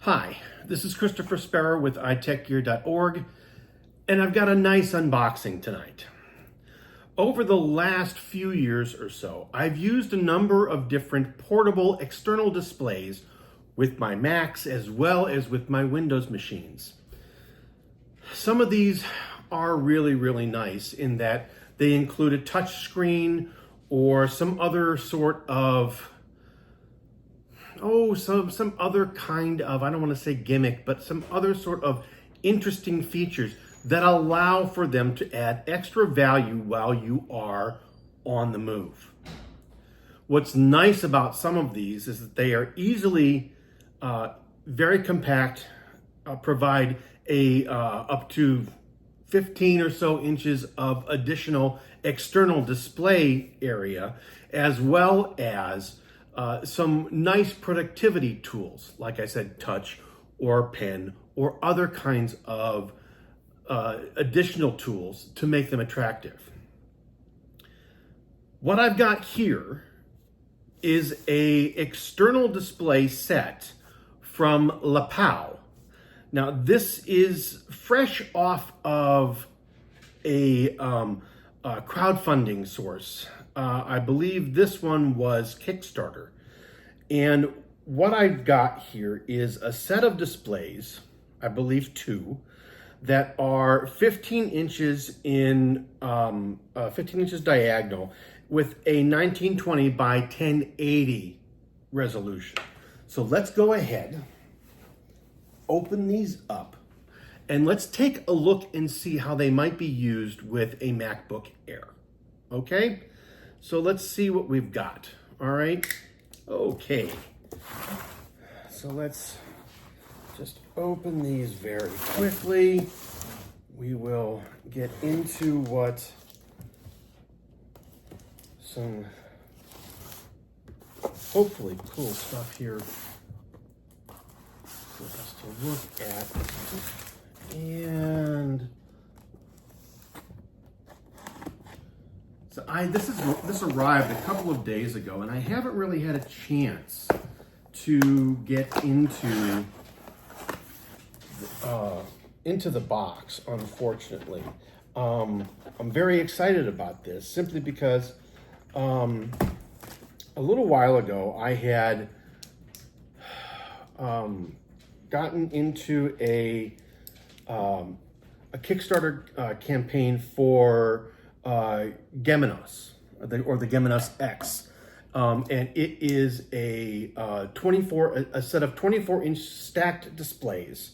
Hi, this is Christopher Sparrow with iTechGear.org, and I've got a nice unboxing tonight. Over the last few years or so, I've used a number of different portable external displays with my Macs as well as with my Windows machines. Some of these are really nice in that they include a touch screen or some other sort of some other kind of, I don't want to say gimmick, but some other sort of interesting features that allow for them to add extra value while you are on the move. What's nice about some of these is that they are easily very compact, provide a up to 15 or so inches of additional external display area, as well as some nice productivity tools, like I said, touch or pen or other kinds of additional tools to make them attractive. What I've got here is a external display set from LePow. Now this is fresh off of a crowdfunding source. I believe this one was Kickstarter. And what I've got here is a set of displays, I believe two, that are 15 inches in 15 inches diagonal with a 1920 by 1080 resolution. So let's go ahead, open these up, and let's take a look and see how they might be used with a MacBook Air. Okay? So let's see what we've got. All right. Okay. So let's just open these very quickly. We will get into what some hopefully cool stuff here for us to look at. And so this arrived a couple of days ago, and I haven't really had a chance to get into the box, unfortunately. I'm very excited about this simply because a little while ago I had gotten into a Kickstarter campaign for Geminos, or the Geminos X, and it is a set of 24-inch stacked displays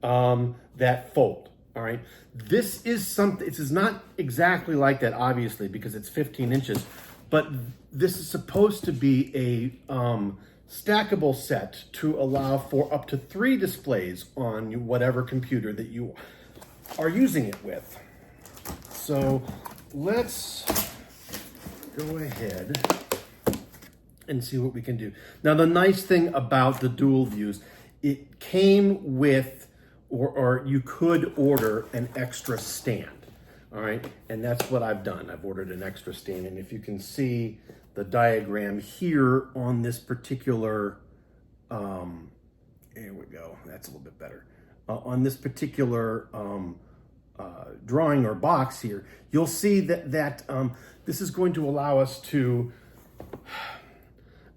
that fold. All right, this is something. This is not exactly like that, obviously, because it's 15 inches, but this is supposed to be a stackable set to allow for up to 3 displays on whatever computer that you are using it with. So let's go ahead and see what we can do. Now, the nice thing about the DualViews, it came with, or you could order an extra stand. All right, and that's what I've done. I've ordered an extra stand, and if you can see the diagram here on this particular, here we go, that's a little bit better. On this particular drawing or box here, you'll see that this is going to allow us to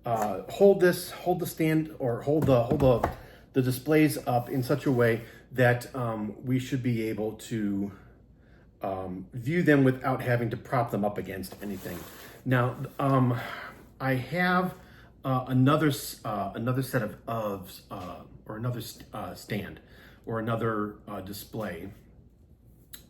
hold the stand, or hold the displays up in such a way that we should be able to view them without having to prop them up against anything. Now, I have another set of or another stand or another display.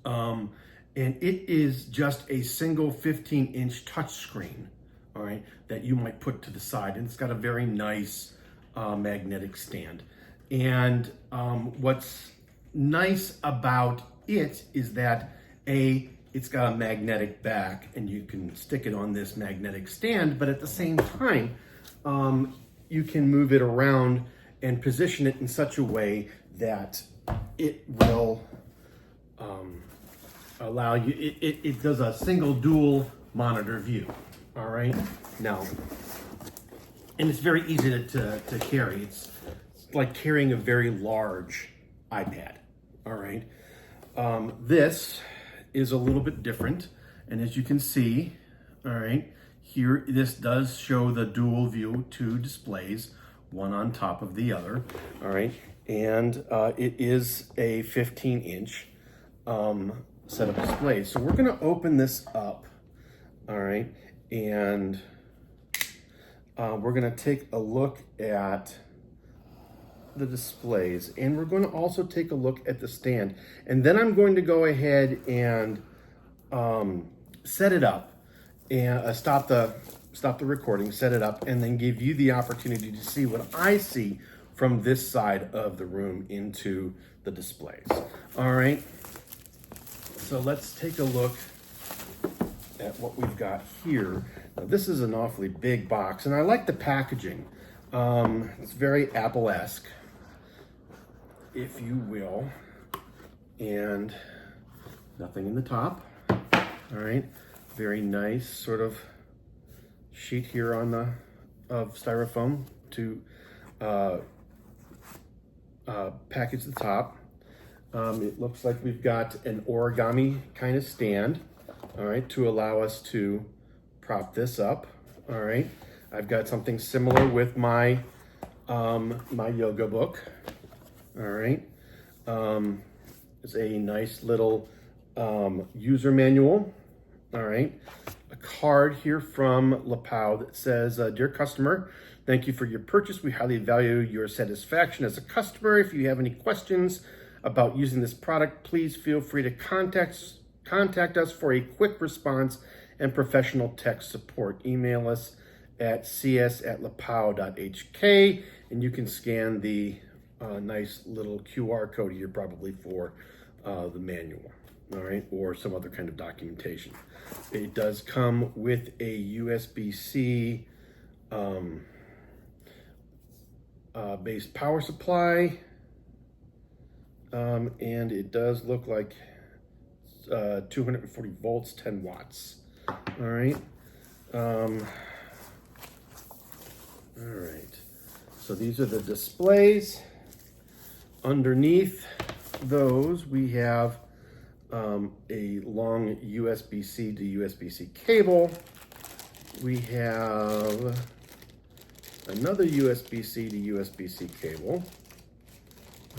And it is just a single 15-inch touchscreen, all right, that you might put to the side. And it's got a very nice magnetic stand. And what's nice about it is that it's got a magnetic back, and you can stick it on this magnetic stand, but at the same time, you can move it around and position it in such a way that it will allow you, it does a single dual monitor view. All right, now, and it's very easy to carry. It's like carrying a very large iPad. All right. This is a little bit different. And as you can see, all right, here, this does show the dual view 2 displays, one on top of the other. All right. And it is a 15-inch set of displays. So we're going to open this up. All right. And we're going to take a look at the displays, and we're going to also take a look at the stand, and then I'm going to go ahead and set it up and stop the recording, set it up, and then give you the opportunity to see what I see from this side of the room into the displays. All right, so let's take a look at what we've got here. Now, this is an awfully big box, and I like the packaging. It's very Apple-esque, if you will, and nothing in the top. All right, very nice sort of sheet here on the styrofoam to package the top. It looks like we've got an origami kind of stand, all right, to allow us to prop this up. All right, I've got something similar with my my yoga book. All right, it's a nice little user manual. All right, a card here from LePow that says, "Dear customer, thank you for your purchase. We highly value your satisfaction as a customer. If you have any questions about using this product, please feel free to contact us for a quick response and professional tech support. Email us at cs@lepow.hk, and you can scan the nice little QR code here probably for the manual, all right, or some other kind of documentation. It does come with a USB-C based power supply, and it does look like 240 volts, 10 watts. All right. All right. So these are the displays. Underneath those, we have a long USB-C to USB-C cable. We have another USB-C to USB-C cable.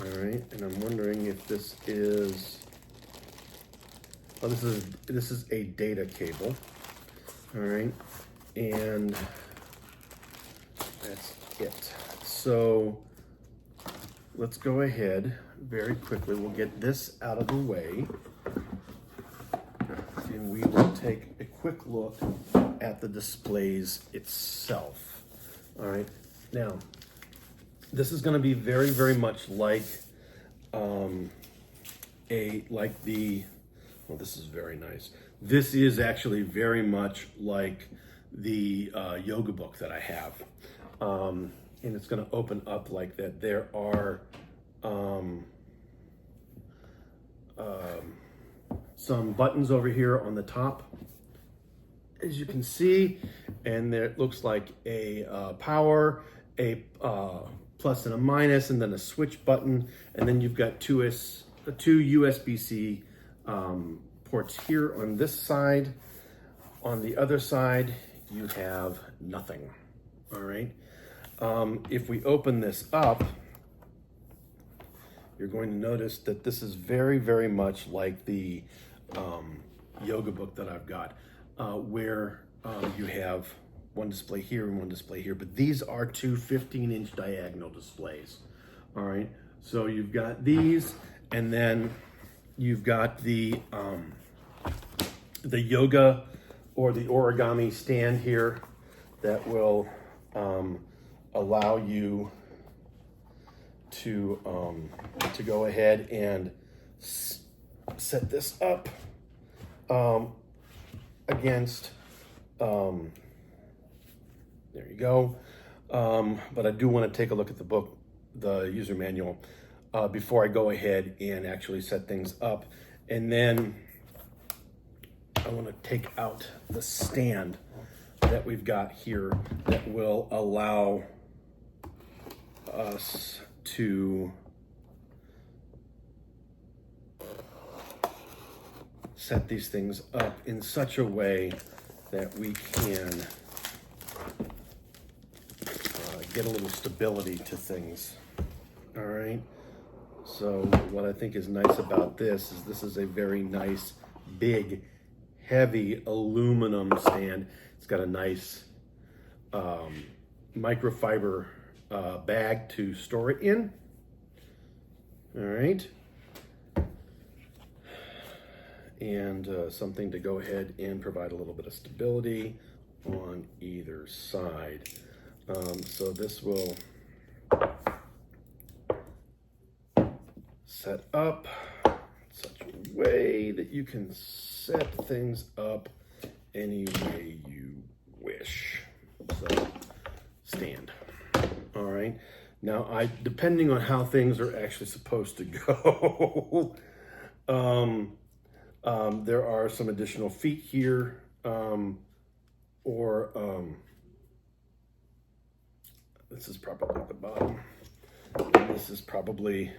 All right, and I'm wondering if this is, oh, this is a data cable. All right, and that's it. So let's go ahead very quickly. We'll get this out of the way, and we will take a quick look at the displays itself. All right, now this is going to be very, very much like well, this is very nice. This is actually very much like the yoga book that I have. And it's going to open up like that. There are some buttons over here on the top, as you can see, and there it looks like a power, a plus and a minus, and then a switch button, and then you've got two USB-C ports here on this side. On the other side, you have nothing. All right. If we open this up, you're going to notice that this is very, very much like the yoga book that I've got, where you have one display here and one display here, but these are two 15-inch diagonal displays. All right, so you've got these, and then you've got the yoga or the origami stand here that will allow you to go ahead and set this up against, there you go. But I do want to take a look at the book, the user manual, before I go ahead and actually set things up. And then I want to take out the stand that we've got here that will allow us to set these things up in such a way that we can get a little stability to things. All right. So what I think is nice about this is a very nice, big, heavy aluminum stand. It's got a nice microfiber bag to store it in. All right. And something to go ahead and provide a little bit of stability on either side. So this will set up in such a way that you can set things up any way you wish. So stand. All right. Now, depending on how things are actually supposed to go, there are some additional feet here, this is probably the bottom, and this is probably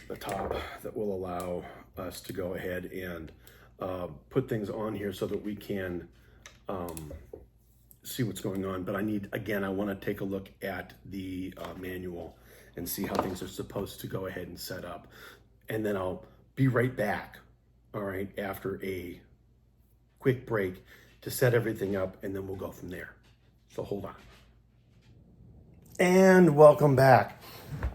the top that will allow us to go ahead and put things on here so that we can see what's going on. But I want to take a look at the manual and see how things are supposed to go ahead and set up. And then I'll be right back, all right, after a quick break to set everything up, and then we'll go from there. So hold on. And welcome back.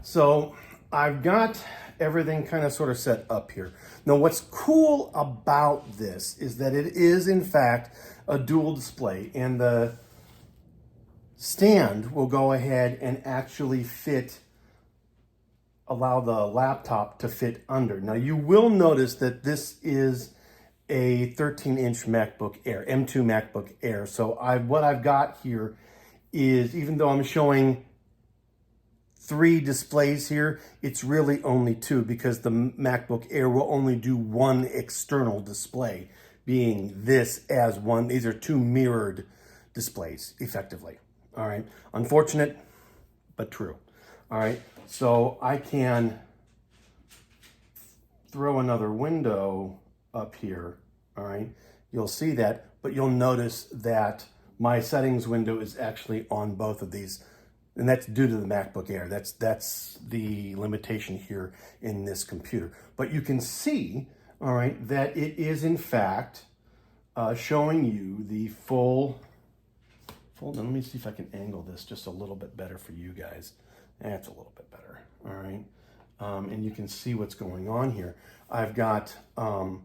So I've got everything kind of sort of set up here. Now, what's cool about this is that it is, in fact, a dual display, and the stand will go ahead and actually allow the laptop to fit under. Now, you will notice that this is a 13-inch MacBook Air, M2 MacBook Air. So what I've got here is, even though I'm showing 3 displays here, it's really only 2, because the MacBook Air will only do one external display, being this as one. These are 2 mirrored displays, effectively. All right. Unfortunate, but true. All right. So I can throw another window up here. All right. You'll see that, but you'll notice that my settings window is actually on both of these. And that's due to the MacBook Air. That's the limitation here in this computer. But you can see, all right, that it is in fact showing you the full. Hold on, let me see if I can angle this just a little bit better for you guys. That's a little bit better, all right. And you can see what's going on here. I've got the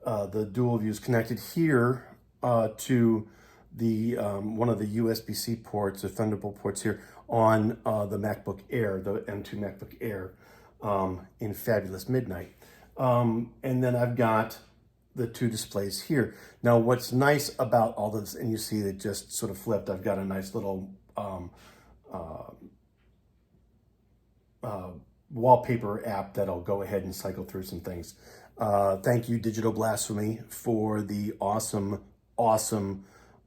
DualViews connected here to the one of the USB-C ports, the Thunderbolt ports here on the MacBook Air, the M2 MacBook Air in Fabulous Midnight. And then I've got the 2 displays here. Now, what's nice about all this, and you see it just sort of flipped, I've got a nice little wallpaper app that'll go ahead and cycle through some things. Thank you, Digital Blasphemy, for the awesome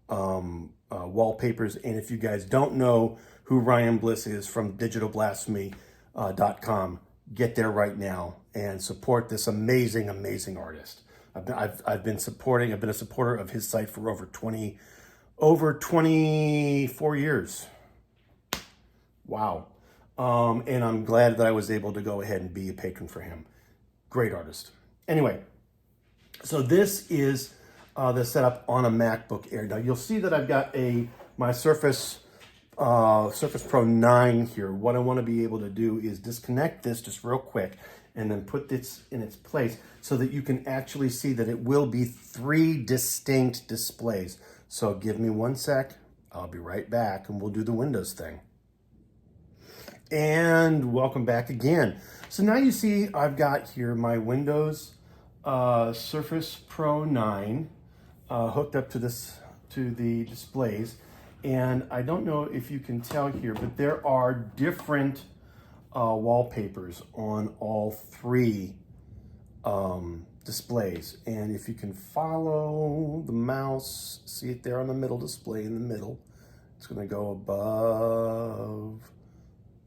wallpapers. And if you guys don't know who Ryan Bliss is from digitalblasphemy.com, get there right now and support this amazing artist. I've been a supporter of his site for over 24 years. Wow. And I'm glad that I was able to go ahead and be a patron for him. Great artist. Anyway, so this is the setup on a MacBook Air. Now you'll see that I've got my Surface Pro 9 here. What I want to be able to do is disconnect this just real quick and then put this in its place so that you can actually see that it will be 3 distinct displays. So give me 1 sec. I'll be right back and we'll do the Windows thing. And welcome back again. So now you see I've got here my Windows Surface Pro 9 hooked up to the displays. And I don't know if you can tell here, but there are different wallpapers on all 3 displays. And if you can follow the mouse, see it there on the middle display in the middle. It's going to go above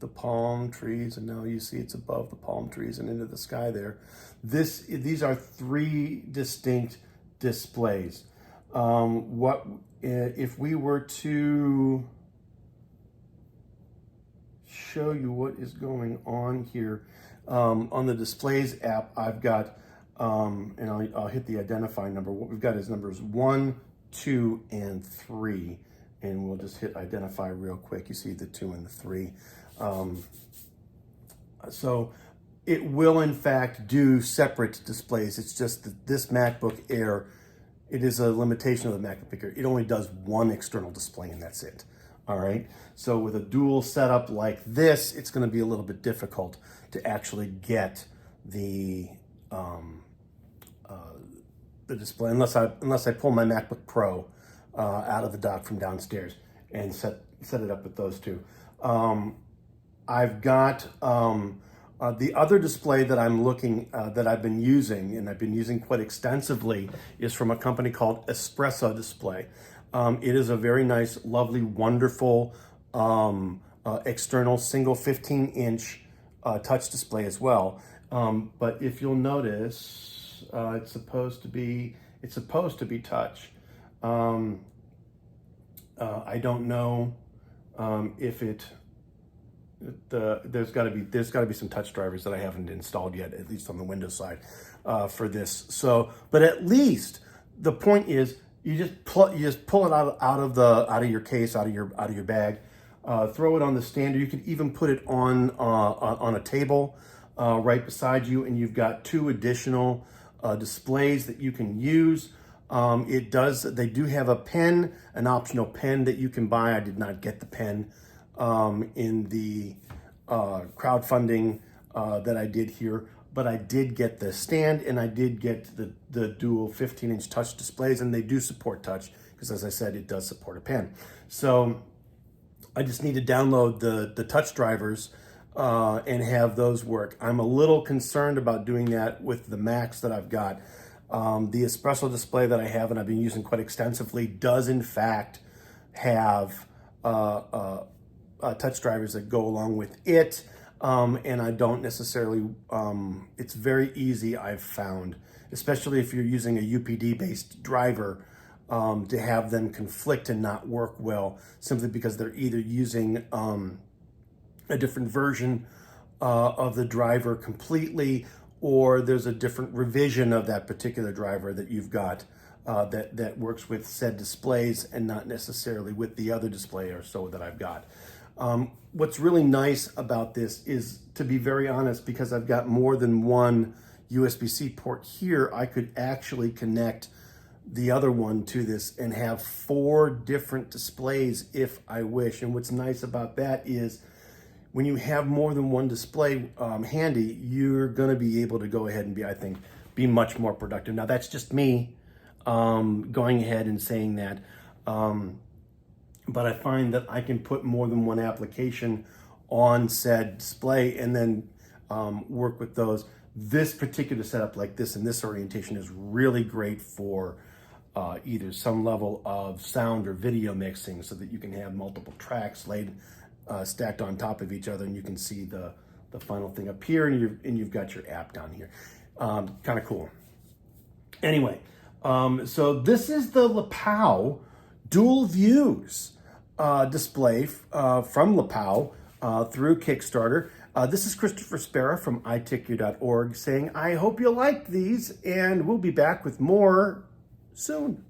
the palm trees, and now you see it's above the palm trees and into the sky there. These are 3 distinct displays. What if we were to show you what is going on here on the Displays app? I've got, and I'll hit the identify number. What we've got is numbers 1, 2, and 3. And we'll just hit identify real quick. You see the 2 and the 3. So it will in fact do separate displays. It's just that this MacBook Air, it is a limitation of the MacBook Air. It only does 1 external display and that's it. All right. So with a dual setup like this, it's going to be a little bit difficult to actually get the display unless I pull my MacBook Pro out of the dock from downstairs and set it up with those 2. I've got the other display that I'm looking that I've been using, and I've been using quite extensively, is from a company called Espresso Display. It is a very nice, lovely, wonderful external single 15-inch touch display as well. But if you'll notice, it's supposed to be touch. I don't know if there's got to be some touch drivers that I haven't installed yet, at least on the Windows side for this. So, but at least the point is you just pull it out of your case, out of your bag, throw it on the stand, or you can even put it on a table right beside you, and you've got 2 additional displays that you can use. They do have a pen, an optional pen that you can buy. I did not get the pen in the crowdfunding that I did here, but I did get the stand and I did get the dual 15-inch touch displays, and they do support touch because, as I said, it does support a pen. So I just need to download the touch drivers and have those work. I'm a little concerned about doing that with the Macs that I've got. The Espresso display that I have and I've been using quite extensively does in fact have touch drivers that go along with it, and I don't necessarily, it's very easy, I've found, especially if you're using a UPD based driver, to have them conflict and not work well, simply because they're either using a different version of the driver completely, or there's a different revision of that particular driver that you've got that works with said displays and not necessarily with the other display or so that I've got. What's really nice about this is, to be very honest, because I've got more than one USB-C port here, I could actually connect the other one to this and have 4 different displays if I wish. And what's nice about that is when you have more than one display handy, you're going to be able to go ahead and be much more productive. Now, that's just me going ahead and saying that. But I find that I can put more than one application on said display and then work with those. This particular setup like this in this orientation is really great for either some level of sound or video mixing, so that you can have multiple tracks laid stacked on top of each other, and you can see the final thing up here, and you've got your app down here. Kind of cool. Anyway, so this is the LePow DualViews display from LePow through Kickstarter. This is Christopher Spera from iTickYou.org saying, I hope you liked these, and we'll be back with more soon.